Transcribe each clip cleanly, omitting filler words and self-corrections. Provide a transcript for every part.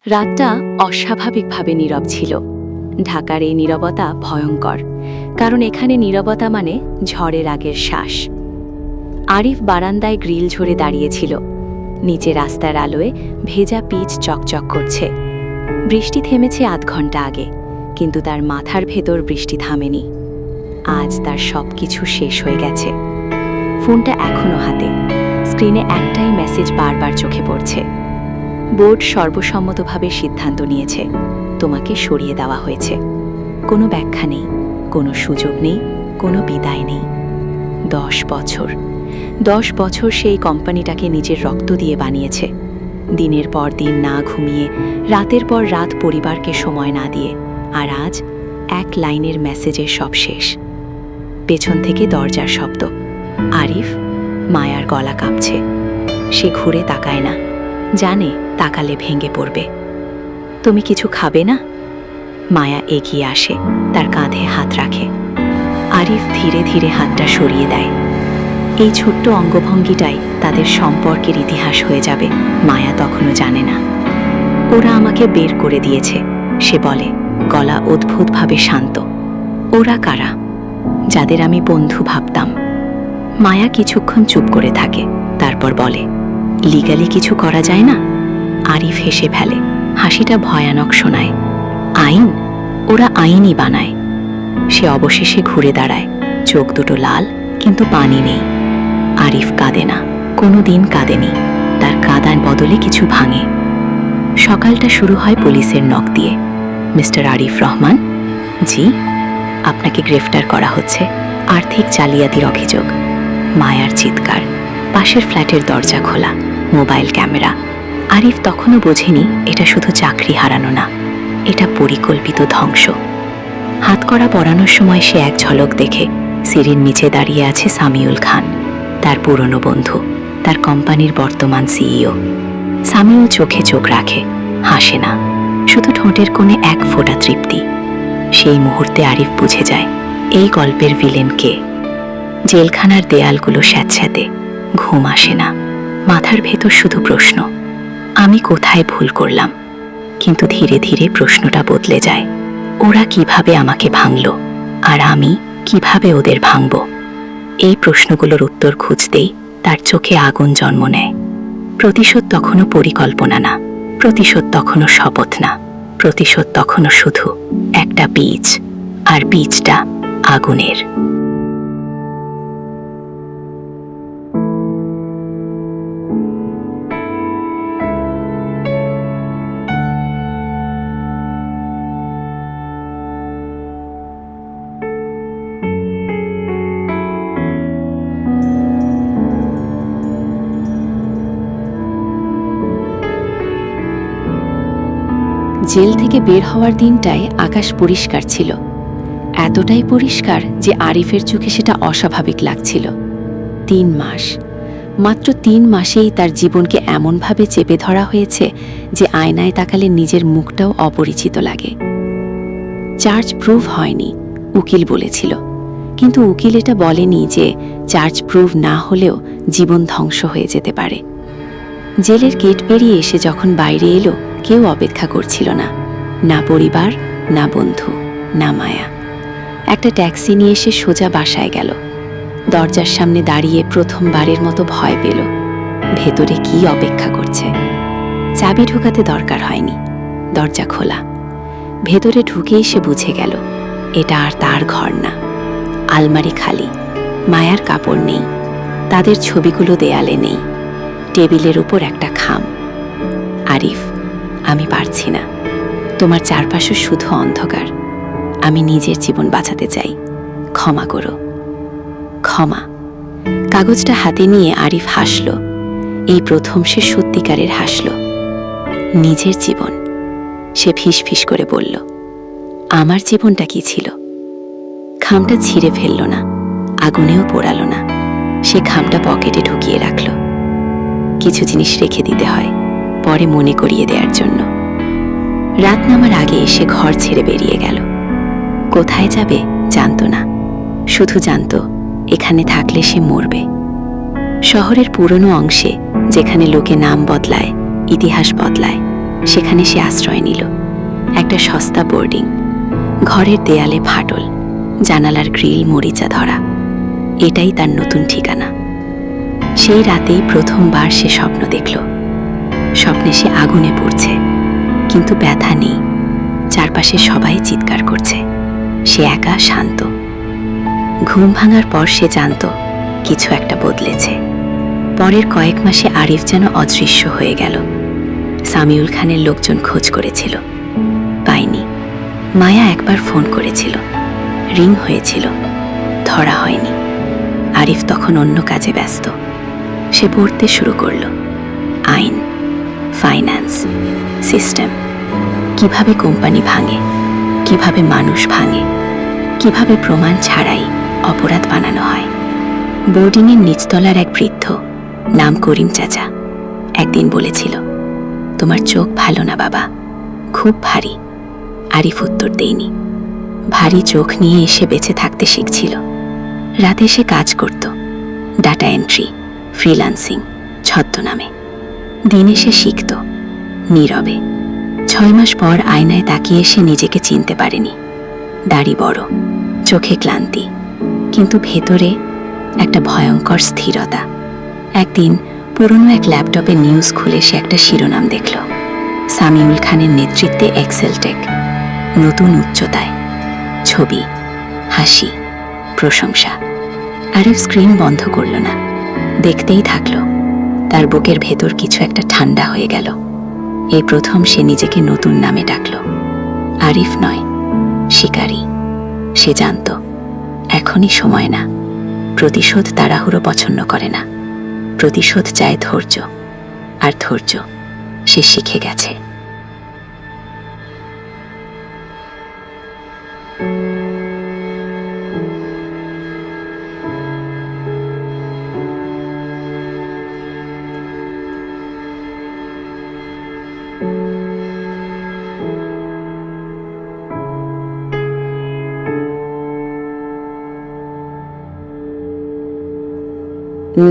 রাতটা অস্বাভাবিকভাবে নীরব ছিল। ঢাকার এই নীরবতা ভয়ঙ্কর, কারণ এখানে নীরবতা মানে ঝড়ের আগের শ্বাস। আরিফ বারান্দায় গ্রিল ঝরে দাঁড়িয়েছিল। নিচে রাস্তার আলোয় ভেজা পিচ চকচক করছে। বৃষ্টি থেমেছে আধ ঘন্টা আগে, কিন্তু তার মাথার ভেতর বৃষ্টি থামেনি। আজ তার সবকিছু শেষ হয়ে গেছে। ফোনটা এখনো হাতে, স্ক্রিনে একটাই মেসেজ বারবার চোখে পড়ছে। বোর্ড সর্বসম্মতভাবে সিদ্ধান্ত নিয়েছে, তোমাকে সরিয়ে দেওয়া হয়েছে। কোনো ব্যাখ্যা নেই, কোনো সুযোগ নেই, কোনো বিদায় নেই। 10 বছর সেই কোম্পানিটাকে নিজের রক্ত দিয়ে বানিয়েছে। দিনের পর দিন না ঘুমিয়ে, রাতের পর রাত পরিবারকে সময় না দিয়ে, আর আজ এক লাইনের মেসেজে সব শেষ। পেছন থেকে দরজার শব্দ। আরিফ, মায়ার গলা কাঁপছে। সে ঘুরে তাকায় না, জানে তাকালে ভেঙে পড়বে। তুমি কিছু খাবে না? মায়া এগিয়ে আসে, তার কাঁধে হাত রাখে। আরিফ ধীরে ধীরে হাতটা সরিয়ে দেয়। এই ছোট্ট অঙ্গভঙ্গিটাই তাদের সম্পর্কের ইতিহাস হয়ে যাবে। মায়া তখনও জানে না। ওরা আমাকে বের করে দিয়েছে, সে বলে, গলা অদ্ভুতভাবে শান্ত। ওরা কারা? যাদের আমি বন্ধু ভাবতাম। মায়া কিছুক্ষণ চুপ করে থাকে, তারপর বলে, লিগালি কিছু করা যায় না? আরিফ হেসে ফেলে, হাসিটা ভয়ানক শোনায়। আইন? ওরা আইনই বানায়। সে অবশেষে ঘুরে দাঁড়ায়, চোখ দুটো লাল, কিন্তু পানি নেই। আরিফ কাঁদে না, কোনো দিন কাঁদেনি। তার কাঁদার বদলে কিছু ভাঙে। সকালটা শুরু হয় পুলিশের নক দিয়ে। মিস্টার আরিফ রহমান? জি। আপনাকে গ্রেফতার করা হচ্ছে আর্থিক জালিয়াতির অভিযোগ। মায়ার চিৎকার। পাশের ফ্ল্যাটের দরজা খোলা, মোবাইল ক্যামেরা। আরিফ তখনও বোঝেনি এটা শুধু চাকরি হারানো না, এটা পরিকল্পিত ধ্বংস। হাতকড়া পরানোর সময় সে এক ঝলক দেখে সিঁড়ির নিচে দাঁড়িয়ে আছে সামিউল খান, তার পুরনো বন্ধু, তার কোম্পানির বর্তমান সিইও। সামিউল চোখে চোখ রাখে, হাসে না, শুধু ঠোঁটের কোণে এক ফোঁটা তৃপ্তি। সেই মুহূর্তে আরিফ বুঝে যায় এই গল্পের ভিলেন কে। জেলখানার দেয়ালগুলো স্যাঁতস্যাঁতে, ঘুম আসে না, মাথার ভেতর শুধু প্রশ্ন, আমি কোথায় ভুল করলাম? কিন্তু ধীরে ধীরে প্রশ্নটা বদলে যায়, ওরা কিভাবে আমাকে ভাঙল, আর আমি কিভাবে ওদের ভাঙব? এই প্রশ্নগুলোর উত্তর খুঁজতেই তার চোখে আগুন জন্ম নেয়। প্রতিশোধ তখনও পরিকল্পনা না, প্রতিশোধ তখনও শপথ না, প্রতিশোধ তখনও শুধু একটা বীজ, আর বীজটা আগুনের। জেল থেকে বের হওয়ার দিনটায় আকাশ পরিষ্কার ছিল, এতটাই পরিষ্কার যে আরিফের চোখে সেটা অস্বাভাবিক লাগছিল। 3 মাস, মাত্র 3 মাসেই তার জীবনকে এমনভাবে চেপে ধরা হয়েছে যে আয়নায় তাকালে নিজের মুখটাও অপরিচিত লাগে। চার্জ প্রুভ হয়নি, উকিল বলেছিল, কিন্তু উকিল এটা বলেনি যে চার্জ প্রুভ না হলেও জীবন ধ্বংস হয়ে যেতে পারে। জেলের গেট পেরিয়ে এসে যখন বাইরে এলো, কেউ অপেক্ষা করছিল না, না পরিবার, না বন্ধু, না মায়া। একটা ট্যাক্সি নিয়ে এসে সোজা বাসায় গেল। দরজার সামনে দাঁড়িয়ে প্রথমবারের মতো ভয় পেল, ভেতরে কি অপেক্ষা করছে। চাবি ঢোকাতে দরকার হয়নি, দরজা খোলা। ভেতরে ঢুকেই সে বুঝে গেল এটা আর তার ঘর না। আলমারি খালি, মায়ার কাপড় নেই, তাদের ছবিগুলো দেয়ালে নেই, টেবিলের উপর একটা খাম। আরিফ, আমি পারছি না, তোমার চারপাশে শুধু অন্ধকার। আমি নিজের জীবন বাঁচাতে চাই, ক্ষমা করো। ক্ষমা। কাগজটা হাতে নিয়ে আরিফ হাসল। এই প্রথম সে সত্যিকারের হাসল। নিজের জীবন। সে ফিসফিস করে বলল, আমার জীবনটা কি ছিল? খামটা ছিঁড়ে ফেলল না, আগুনেও পোড়ালো না। সে খামটা পকেটে ঢুকিয়ে রাখল। কিছু জিনিস রেখে দিতে হয়, পরে মনে করিয়ে দেওয়ার জন্য। রাত নামার আগে সে ঘর ছেড়ে বেরিয়ে গেল। কোথায় যাবে জানত না, শুধু জানত এখানে থাকলে সে মরবে। শহরের পুরনো অংশে, যেখানে লোকে নাম বদলায়, ইতিহাস বদলায়, সেখানে সে আশ্রয় নিল। একটা সস্তা বোর্ডিং, ঘরের দেয়ালে ফাটল, জানালার গ্রিল মরিচা ধরা। এটাই তার নতুন ঠিকানা। সেই রাতেই প্রথমবার সে স্বপ্ন দেখল। স্বপ্নে সে আগুনে পড়ছে, কিন্তু ব্যথা নেই। চারপাশে সবাই চিৎকার করছে, সে একা শান্ত। ঘুম ভাঙার পর সে জানত কিছু একটা বদলেছে। পরের কয়েক মাসে আরিফ যেন অদৃশ্য হয়ে গেল। সামিউল খানের লোকজন খোঁজ করেছিল, পায়নি। মায়া একবার ফোন করেছিল, রিং হয়েছিল, ধরা হয়নি। আরিফ তখন অন্য কাজে ব্যস্ত। সে পড়তে শুরু করল, আইন, ফাইন্যান্স, সিস্টেম, কিভাবে কোম্পানি ভাঙে, কিভাবে মানুষ ভাঙে, কিভাবে প্রমাণ ছাড়াই অপরাধ বানানো হয়। বোর্ডিংয়ের নিচতলার এক বৃদ্ধ, নাম করিম চাচা, একদিন বলেছিল, তোমার চোখ ভালো না বাবা, খুব ভারী। আরিফ উত্তর দেয়নি। ভারী চোখ নিয়ে এসে বেঁচে থাকতে শিখছিল। রাতে সে কাজ করত, ডাটা এন্ট্রি, ফ্রিল্যান্সিং, ছদ্মনামে। দিনে সে শিখত, নীরবে। 6 মাস পর আয়নায় তাকিয়ে সে নিজেকে চিনতে পারেনি। দাড়ি বড়, চোখে ক্লান্তি, কিন্তু ভেতরে একটা ভয়ঙ্কর স্থিরতা। একদিন পুরনো এক ল্যাপটপে নিউজ খুলে সে একটা শিরোনাম দেখল, সামিউল খানের নেতৃত্বে এক্সেলটেক, নতুন উচ্চতায়। ছবি, হাসি, প্রশংসা। আরিফ স্ক্রিন বন্ধ করল না, দেখতেই থাকল। তার বুকের ভেতর কিছু একটা ঠান্ডা হয়ে গেল। এই প্রথম সে নিজেকে নতুন নামে ডাকল। আরিফ নয়, শিকারী। সে জানত এখনই সময় না। প্রতিশোধ তাড়াহুড়ো পছন্দ করে না। প্রতিশোধ চায় ধৈর্য, আর ধৈর্য সে শিখে গেছে।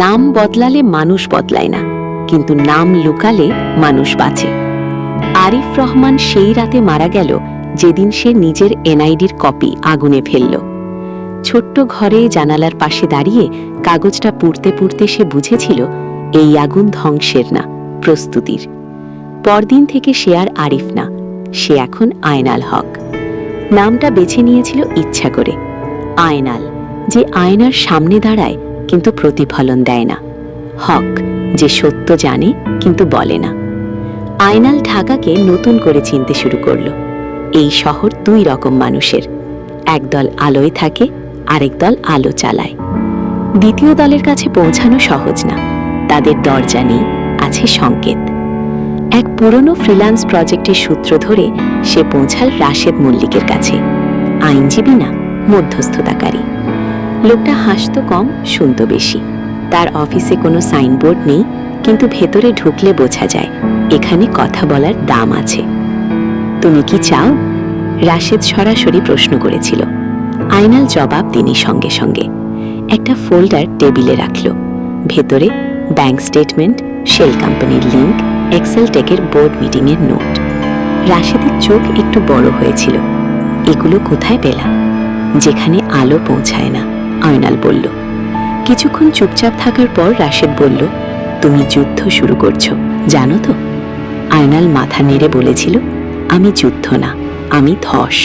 নাম বদলালে মানুষ বদলায় না, কিন্তু নাম লুকালে মানুষ বাঁচে। আরিফ রহমান সেই রাতে মারা গেল যেদিন সে নিজের এনআইডির কপি আগুনে ফেলল। ছোট্ট ঘরে জানালার পাশে দাঁড়িয়ে কাগজটা পুড়তে পুড়তে সে বুঝেছিল এই আগুন ধ্বংসের না, প্রস্তুতির। পরদিন থেকে সে আর আরিফ না, সে এখন আয়নাল হক। নামটা বেছে নিয়েছিল ইচ্ছা করে। আয়নাল, যে আয়নার সামনে দাঁড়ায় কিন্তু প্রতিফলন দেয় না। হক, যে সত্য জানে কিন্তু বলে না। আয়নাল ঢাকাকে নতুন করে চিনতে শুরু করল। এই শহর 2 রকম মানুষের, একদল আলোয় থাকে, আরেক দল আলো চালায়। দ্বিতীয় দলের কাছে পৌঁছানো সহজ না, তাদের দরজা নেই, আছে সংকেত। এক পুরনো ফ্রিল্যান্স প্রজেক্টের সূত্র ধরে সে পৌঁছাল রাশেদ মল্লিকের কাছে। আইনজীবী না, মধ্যস্থতাকারী। লোকটা হাসত কম, শুনত বেশি। তার অফিসে কোনো সাইনবোর্ড নেই, কিন্তু ভেতরে ঢুকলে বোঝা যায় এখানে কথা বলার দাম আছে। তুমি কি চাও? রাশেদ সরাসরি প্রশ্ন করেছিল। আয়নাল জবাব দিনি সঙ্গে সঙ্গে। একটা ফোল্ডার টেবিলে রাখল। ভেতরে ব্যাংক স্টেটমেন্ট, শেল কোম্পানির লিঙ্ক, এক্সেলটেকের বোর্ড মিটিংয়ের নোট। রাশেদের চোখ একটু বড় হয়েছিল। এগুলো কোথায় পেলা? যেখানে আলো পৌঁছায় না, আয়নাল বলল। কিছুক্ষণ চুপচাপ থাকার পর রাশেদ বলল, তুমি যুদ্ধ শুরু করছো, জানো তো? আয়নাল মাথা নেড়ে বলেছিল, আমি যুদ্ধ না, আমি ধস।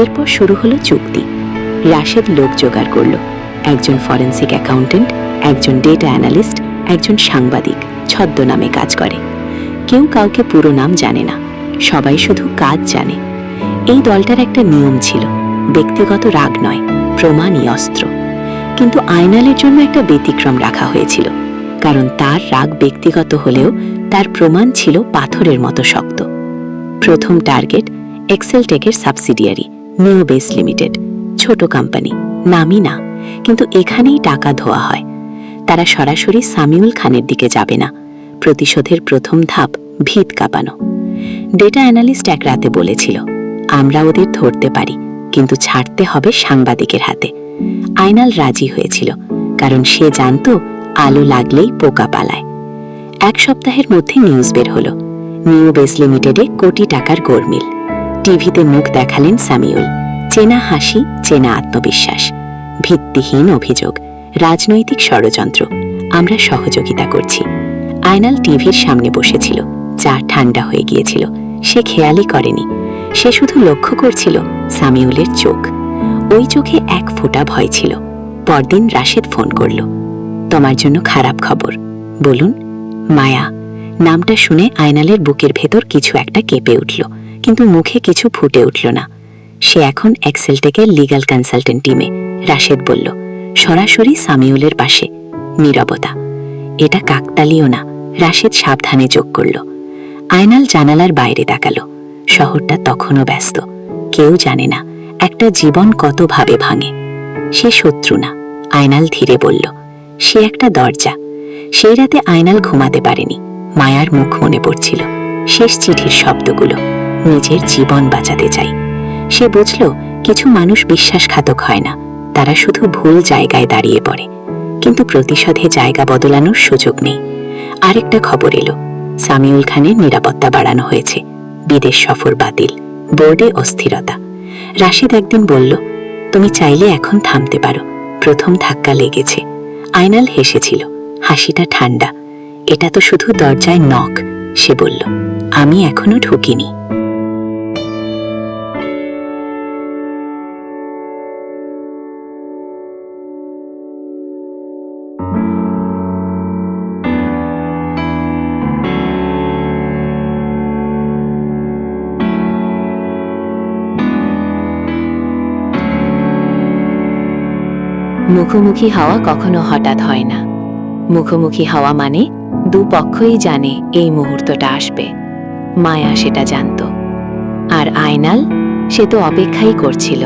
এরপর শুরু হলো চুক্তি। রাশেদ লোক জোগাড় করল, একজন ফরেন্সিক অ্যাকাউন্টেন্ট, একজন ডেটা অ্যানালিস্ট, একজন সাংবাদিক, ছদ্মনামে কাজ করে। কেউ কাউকে পুরো নাম জানে না, সবাই শুধু কাজ জানে। এই দলটার একটা নিয়ম ছিল, ব্যক্তিগত রাগ নয়, প্রমাণই অস্ত্র। কিন্তু আয়নালের জন্য একটা ব্যতিক্রম রাখা হয়েছিল, কারণ তার রাগ ব্যক্তিগত হলেও তার প্রমাণ ছিল পাথরের মতো শক্ত। প্রথম টার্গেট এক্সেলটেকের সাবসিডিয়ারি নিউবেস লিমিটেড, ছোট কোম্পানি, নামই না, কিন্তু এখানেই টাকা ধোয়া হয়। তারা সরাসরি সামিউল খানের দিকে যাবে না। প্রতিশোধের প্রথম ধাপ ভিত কাঁপানো। ডেটা অ্যানালিস্ট এক রাতে বলেছিল, আমরা ওদের ধরতে পারি, কিন্তু ছাড়তে হবে সাংবাদিকের হাতে। আয়নাল রাজি হয়েছিল, কারণ সে জানত আলো লাগলেই পোকা পালায়। 1 সপ্তাহের মধ্যে নিউজ বের হলো, নিউ বেস লিমিটেডে কোটি টাকার গোরমিল। টিভিতে মুখ দেখালেন সামিউল। চেনা হাসি, চেনা আত্মবিশ্বাস। ভিত্তিহীন অভিযোগ, রাজনৈতিক ষড়যন্ত্র। আমরা সহযোগিতা করছি। আয়নাল টিভির সামনে বসেছিল। চা ঠান্ডা হয়ে গিয়েছিল। সে খেয়ালই করেনি। সে শুধু লক্ষ্য করছিল সামিউলের চোখ। ওই চোখে এক ফোঁটা ভয় ছিল। পরদিন রাশেদ ফোন করল। তোমার জন্য খারাপ খবর। বলুন। মায়া। নামটা শুনে আয়নালের বুকের ভেতর কিছু একটা কেঁপে উঠল, কিন্তু মুখে কিছু ফুটে উঠল না। সে এখন এক্সেলটেকের লিগ্যাল কনসালটেন্ট টিমে। রাশেদ বলল, সরাসরি সামিউলের পাশে। নীরবতা। এটা কাকতালীয় না, রাশেদ সাবধানে যোগ করল। আয়নাল জানালার বাইরে তাকালো। শহরটা তখনও ব্যস্ত। কেউ জানে না একটা জীবন কতভাবে ভাঙে। সে শত্রু না, আয়নাল ধীরে বলল। সে একটা দরজা। সেই রাতে আয়নাল ঘুমাতে পারেনি। মায়ার মুখ মনে পড়ছিল, শেষ চিঠির শব্দগুলো। নিজের জীবন বাঁচাতে চাই। সে বুঝল কিছু মানুষ বিশ্বাসঘাতক হয় না, তারা শুধু ভুল জায়গায় দাঁড়িয়ে পড়ে। কিন্তু প্রতিশোধে জায়গা বদলানোর সুযোগ নেই। আরেকটা খবর এলো, সামিউল খানের নিরাপত্তা বাড়ানো হয়েছে। বিদেশ সফর বাতিল, বোর্ডে অস্থিরতা। রাশেদ একদিন বলল, তুমি চাইলে এখন থামতে পারো, প্রথম ধাক্কা লেগেছে। আয়নাল হেসেছিল, হাসিটা ঠান্ডা। এটা তো শুধু দরজায় নক। সে বলল, আমি এখনো ঢুকিনি। মুখোমুখি হওয়া কখনো হঠাৎ হয় না। মুখোমুখি হওয়া মানে দুপক্ষই জানে এই মুহূর্তটা আসবে। মায়া সেটা জানত, আর আয়নাল সে তো অপেক্ষাই করছিল।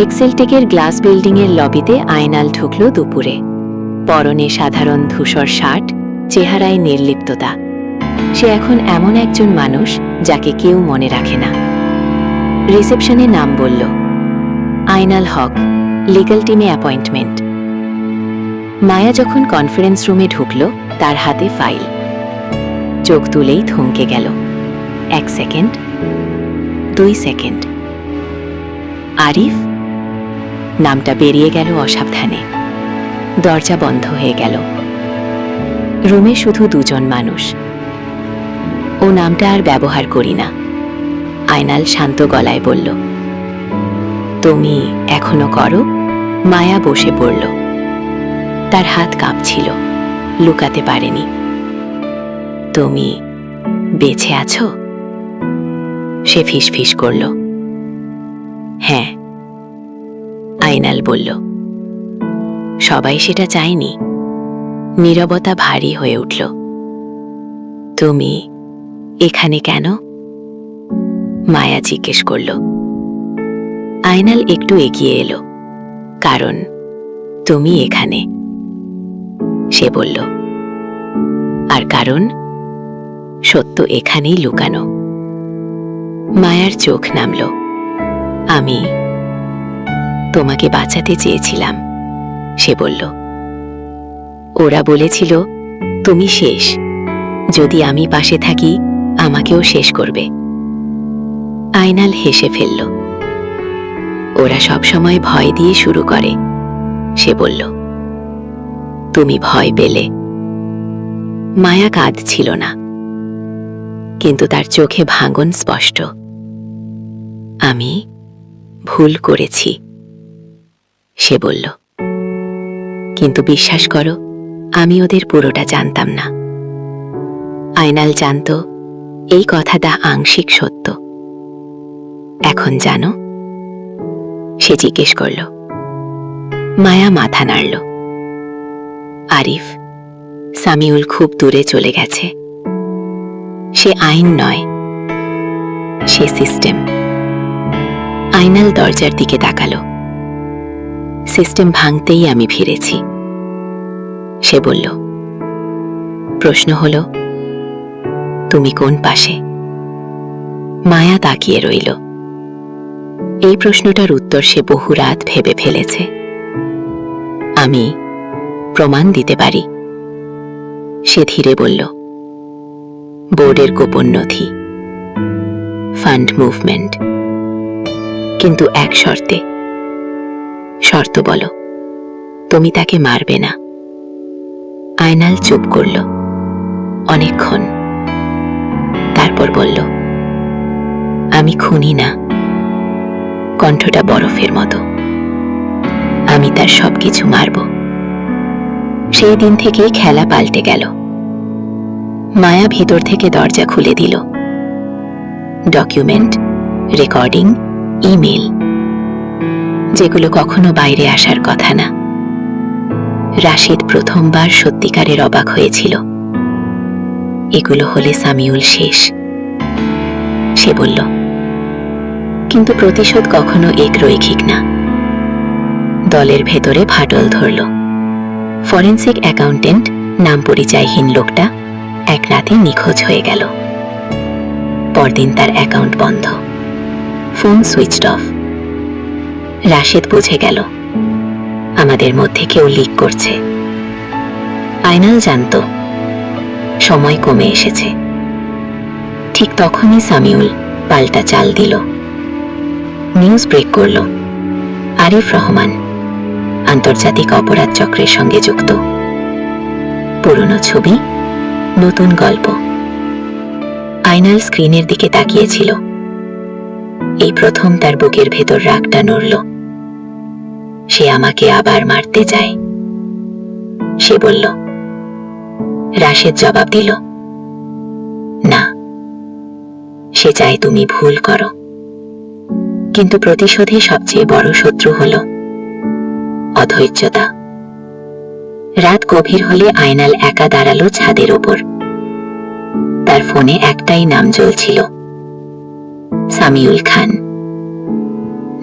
এক্সেলটেকের গ্লাস বিল্ডিংয়ের লবিতে আয়নাল ঢুকল দুপুরে। পরনে সাধারণ ধূসর শার্ট, চেহারায় নির্লিপ্ততা। সে এখন এমন একজন মানুষ যাকে কেউ মনে রাখে না। রিসেপশনে নাম বলল, আয়নাল হক, লিগ্যাল টিমে অ্যাপয়েন্টমেন্ট। মায়া যখন কনফারেন্স রুমে ঢুকল, তার হাতে ফাইল। চোখ তুলেই থমকে গেল। 1 সেকেন্ড, 2 সেকেন্ড। আরিফ নামটা বেরিয়ে গেল অসাবধানে। দরজা বন্ধ হয়ে গেল। রুমে শুধু দুজন মানুষ। ও নামটা আর ব্যবহার করি না, আয়নাল শান্ত গলায় বলল। তুমি এখনো করো? মায়া বসে পড়ল। তার হাত কাঁপছিল, লুকাতে পারেনি। তুমি বেঁচে আছো? সে ফিসফিস করল। হ্যাঁ, আয়নাল বলল। সবাই সেটা চায়নি। নীরবতা ভারী হয়ে উঠল। তুমি এখানে কেন? মায়া জিজ্ঞেস করল। আয়নাল একটু এগিয়ে এলো। কারণ তুমি এখানে, সে বলল। আর কারণ সত্য এখানেই লুকানো। মায়ার চোখ নামল। আমি তোমাকে বাঁচাতে চেয়েছিলাম, সে বলল। ওরা বলেছিল তুমি শেষ, যদি আমি পাশে থাকি আমাকেও শেষ করবে। আয়নাল হেসে ফেলল। ওরা সবসময় ভয় দিয়ে শুরু করে, সে বলল। তুমি ভয় পেলে? মায়া কাঁদছিল না, কিন্তু তার চোখে ভাঙন স্পষ্ট। আমি ভুল করেছি, সে বলল। কিন্তু বিশ্বাস করো, আমি ওদের পুরোটা জানতাম না। আয়নাল জানত এই কথাটা আংশিক সত্য। এখন জানো? সে জিজ্ঞেস করল। মায়া মাথা নাড়ল। আরিফ, সামিউল খুব দূরে চলে গেছে। সে আইন নয়, সে সিস্টেম। আয়নাল দরজার দিকে তাকালো। সিস্টেম ভাঙতেই আমি ফিরেছি, সে বলল। প্রশ্ন হল, তুমি কোন পাশে? মায়া তাকিয়ে রইল। এই প্রশ্নটার উত্তর সে বহু রাত ভেবে ফেলেছে। আমি প্রমাণ দিতে পারি, সে ধীরে বলল। বোর্ডের গোপন নথি, ফান্ড মুভমেন্ট। কিন্তু এক শর্তে। শর্ত বলো, তুমি তাকে মারবে না। আয়নাল চুপ করল অনেকক্ষণ, তারপর বলল, আমি খুনি না। কণ্ঠটা বরফের মতো। আমি তার সবকিছু মারব। সেই দিন থেকেই খেলা পাল্টে গেল। মায়া ভেতর থেকে দরজা খুলে দিল। ডকুমেন্ট, রেকর্ডিং, ইমেল, যেগুলো কখনো বাইরে আসার কথা না। রাশিদ প্রথমবার সত্যিকারের অবাক হয়েছিল। এগুলো হলে সামিউল শেষ। সে বলল, কিন্তু প্রতিশোধ কখনো একরৈখিক না। দলের ভেতরে ফাটল ধরল। ফরেন্সিক অ্যাকাউন্টেন্ট নাম পরিচয়হীন লোকটা এক রাতে নিখোঁজ হয়ে গেল। পরদিন তার অ্যাকাউন্ট বন্ধ, ফোন সুইচড অফ। রাশেদ বুঝে গেল, আমাদের মধ্যে কেউ লিক করছে। আয়নাল জানত সময় কমে এসেছে। ঠিক তখনই সামিউল পাল্টা চাল দিল। নিউজ ব্রেক করল, আরিফ রহমান আন্তর্জাতিক অপরাধ চক্রের সঙ্গে যুক্ত। পুরনো ছবি, নতুন গল্প। আয়নাল স্ক্রিনের দিকে তাকিয়েছিল। এই প্রথম তার বুকের ভেতর রাগটা নড়ল। সে আমাকে আবার মারতে চায়, সে বলল। রাশেদ জবাব দিল, না, সে চায় তুমি ভুল করো। কিন্তু প্রতিশোধে সবচেয়ে বড় শত্রু হল অধৈর্যতা। রাত গভীর হলে আয়নাল একা দাঁড়ালো ছাদের ওপর। তার ফোনে একটাই নাম জ্বলছিল, সামিউল খান।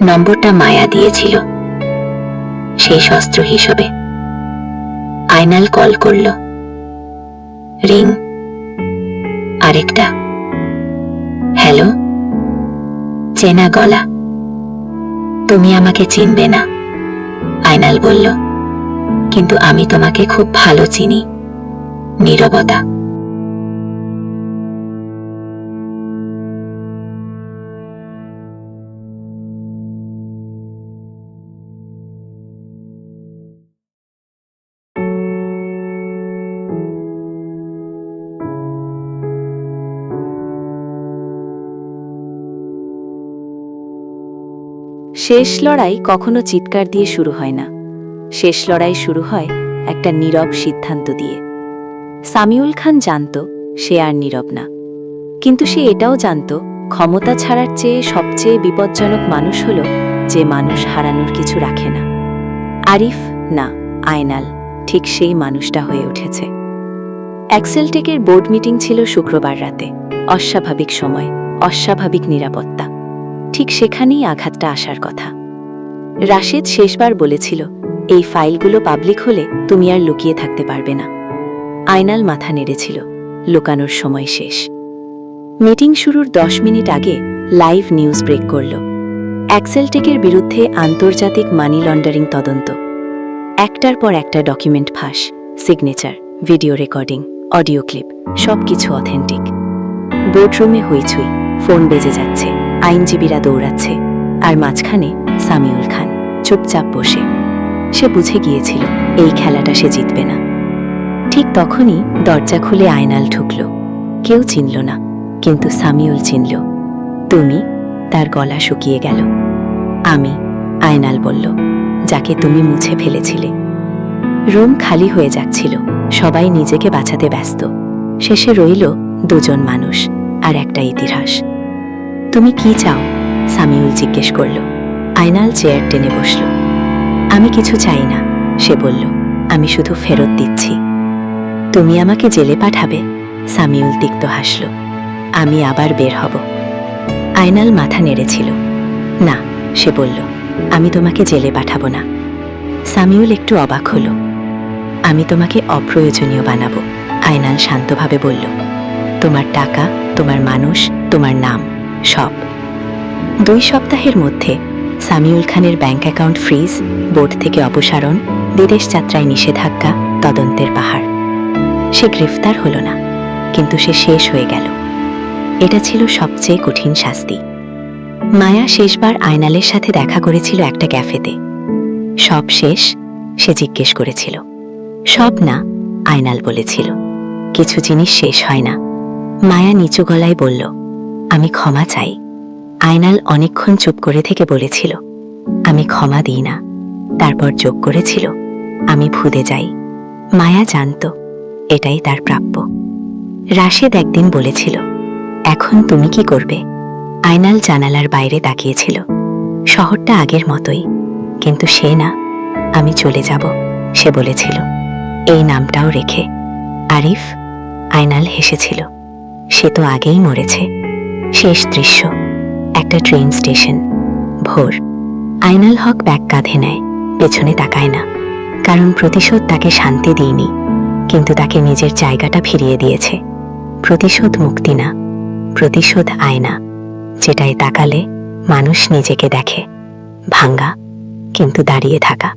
নম্বরটা মায়া দিয়েছিল, সেই শস্ত্র হিসেবে। আয়নাল কল করল। রিং। আরেকটা। হ্যালো। চেনা গলা। তুমি আমাকে চিনবে না, আয়নাল বলল, কিন্তু আমি তোমাকে খুব ভালো চিনি। নীরবতা। শেষ লড়াই কখনো চিৎকার দিয়ে শুরু হয় না। শেষ লড়াই শুরু হয় একটা নীরব সিদ্ধান্ত দিয়ে। সামিউল খান জানত সে আর নীরব না, কিন্তু সে এটাও জানত ক্ষমতা ছাড়ার চেয়ে সবচেয়ে বিপজ্জনক মানুষ হল যে মানুষ হারানোর কিছু রাখে না। আরিফ না, আয়নাল ঠিক সেই মানুষটা হয়ে উঠেছে। অ্যাক্সেলটেকের বোর্ড মিটিং ছিল শুক্রবার রাতে। অস্বাভাবিক সময়, অস্বাভাবিক নিরাপত্তা। ঠিক সেখানেই আঘাতটা আসার কথা। রাশেদ শেষবার বলেছিল, এই ফাইলগুলো পাবলিক হলে তুমি আর লুকিয়ে থাকতে পারবে না। আয়নাল মাথা নেড়েছিল, লুকানোর সময় শেষ। মিটিং শুরুর 10 মিনিট আগে লাইভ নিউজ ব্রেক করল। অ্যাক্সেলটেকের বিরুদ্ধে আন্তর্জাতিক মানি লন্ডারিং তদন্ত। একটার পর একটা ডকুমেন্ট ফাঁস, signature, video recording, audio clip, সবকিছু অথেন্টিক। বোর্ডরুমে হইচই, ফোন বেজে যাচ্ছে, আইনজীবীরা দৌড়াচ্ছে, আর মাঝখানে সামিউল খান চুপচাপ বসে। সে বুঝে গিয়েছিল এই খেলাটা সে জিতবে না। ঠিক তখনই দরজা খুলে আয়নাল ঢুকল। কেউ চিনল না, কিন্তু সামিউল চিনল। তুমি? তার গলা শুকিয়ে গেল। আমি, আয়নাল বলল, যাকে তুমি মুছে ফেলেছিলে। রুম খালি হয়ে যাচ্ছিল, সবাই নিজেকে বাঁচাতে ব্যস্ত। শেষে রইল দুজন মানুষ আর একটা ইতিহাস। তুমি কি চাও? সামিউল জিজ্ঞেস করল। আয়নাল চেয়ার টেনে বসল। আমি কিছু চাই না, সে বলল, আমি শুধু ফেরত দিচ্ছি। তুমি আমাকে জেলে পাঠাবে? সামিউল তিক্ত হাসল। আমি আবার বের হব। আয়নাল মাথা নেড়েছিল। না, সে বলল, আমি তোমাকে জেলে পাঠাবো না। সামিউল একটু অবাক হল। আমি তোমাকে অপ্রয়োজনীয় বানাবো, আয়নাল শান্তভাবে বলল। তোমার টাকা, তোমার মানুষ, তোমার নাম, সব। 2 সপ্তাহের মধ্যে সামিউল খানের ব্যাংক অ্যাকাউন্ট ফ্রিজ, বোর্ড থেকে অপসারণ, বিদেশ যাত্রায় নিষেধাজ্ঞা, তদন্তের পাহাড়। সে গ্রেফতার হল না, কিন্তু সে শেষ হয়ে গেল। এটা ছিল সবচেয়ে কঠিন শাস্তি। মায়া শেষবার আয়নালের সাথে দেখা করেছিল একটা ক্যাফেতে। সব শেষ? সে জিজ্ঞেস করেছিল। সব না, আয়নাল বলেছিল। কিছু জিনিস শেষ হয় না। মায়া নিচু গলায় বলল, আমি ক্ষমা চাই। আয়নাল অনেকক্ষণ চুপ করে থেকে বলেছিল, আমি ক্ষমা দিই না। তারপর যোগ করেছিল, আমি ভুলে যাই। মায়া জানত এটাই তার প্রাপ্য। রাশেদ একদিন বলেছিল, এখন তুমি কি করবে? আয়নাল জানালার বাইরে তাকিয়েছিল। শহরটা আগের মতোই, কিন্তু সে না। আমি চলে যাব, সে বলেছিল। এই নামটাও রেখে। আরিফ? আয়নাল হেসেছিল। সে তো আগেই মরেছে। শেষ দৃশ্য, একটা ট্রেন স্টেশন, ভোর। আয়নাল হক ব্যাগ কাঁধে নেয়, পেছনে তাকায় না। কারণ প্রতিশোধ তাকে শান্তি দিইনি, কিন্তু তাকে নিজের জায়গাটা ফিরিয়ে দিয়েছে। প্রতিশোধ মুক্তি না, প্রতিশোধ আয়না, যেটায় তাকালে মানুষ নিজেকে দেখে, ভাঙ্গা কিন্তু দাঁড়িয়ে থাকা।